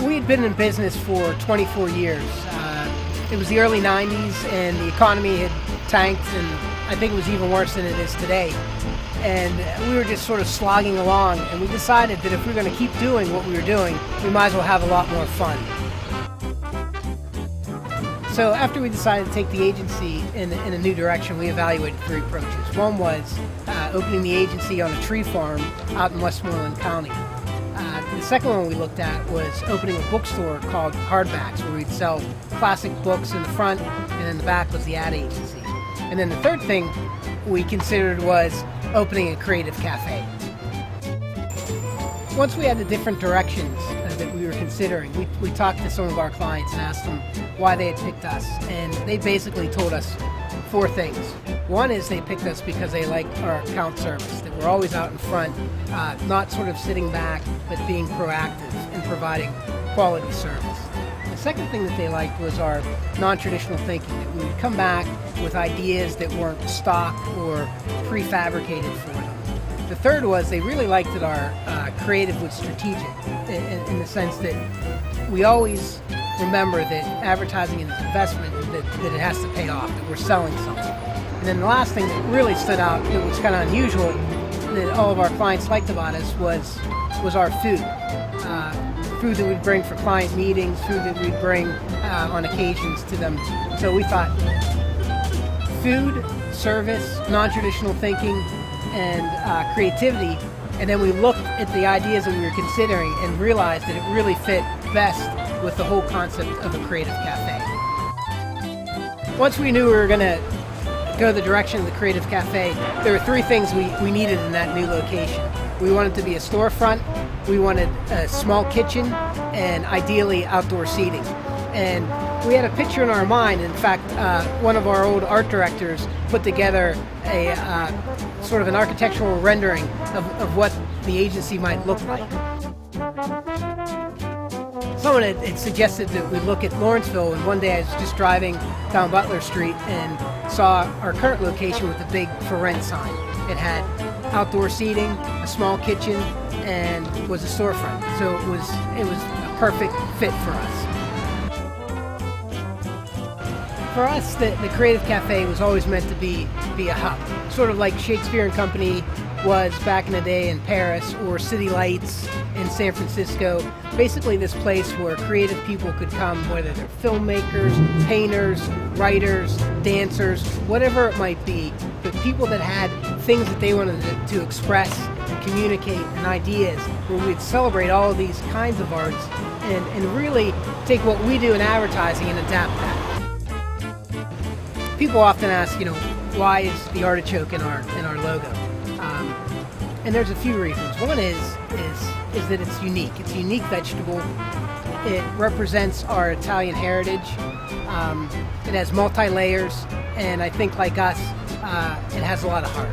We had been in business for 24 years. It was the early 90s and the economy had tanked, and I think it was even worse than it is today. And we were just sort of slogging along, and we decided that if we were going to keep doing what we were doing, we might as well have a lot more fun. So after we decided to take the agency in a new direction, we evaluated three approaches. One was opening the agency on a tree farm out in Westmoreland County. The second one we looked at was opening a bookstore called Hardbacks, where we'd sell classic books in the front, and in the back was the ad agency. And then the third thing we considered was opening a creative cafe. Once we had the different directions that we were considering, we talked to some of our clients and asked them why they had picked us, and they basically told us four things. One is they picked us because they liked our account service, that we're always out in front, not sort of sitting back, but being proactive and providing quality service. The second thing that they liked was our non-traditional thinking, that we would come back with ideas that weren't stock or prefabricated for them. The third was they really liked that our creative was strategic, in the sense that we always remember that advertising is an investment, that it has to pay off, that we're selling something. And then the last thing that really stood out, that was kind of unusual, that all of our clients liked about us was our food. Food that we'd bring for client meetings, food that we'd bring on occasions to them. So we thought food, service, non-traditional thinking, and creativity. And then we looked at the ideas that we were considering and realized that it really fit best with the whole concept of a creative cafe. Once we knew we were going to go the direction of the creative cafe, there were three things we needed in that new location. We wanted to be a storefront, we wanted a small kitchen, and ideally outdoor seating. And we had a picture in our mind. In fact, one of our old art directors put together a sort of an architectural rendering of what the agency might look like. Someone had suggested that we look at Lawrenceville, and one day I was just driving down Butler Street and saw our current location with a big for rent sign. It had outdoor seating, a small kitchen, and was a storefront. So it was a perfect fit for us. For us, the Creative Cafe was always meant to be a hub, sort of like Shakespeare and Company was back in the day in Paris, or City Lights in San Francisco. Basically this place where creative people could come, whether they're filmmakers, painters, writers, dancers, whatever it might be, but people that had things that they wanted to express and communicate, and ideas, where we'd celebrate all of these kinds of arts and really take what we do in advertising and adapt that. People often ask, why is the artichoke in our logo? And there's a few reasons. One is that it's unique. It's a unique vegetable. It represents our Italian heritage. It has multi-layers, and I think, like us, it has a lot of heart.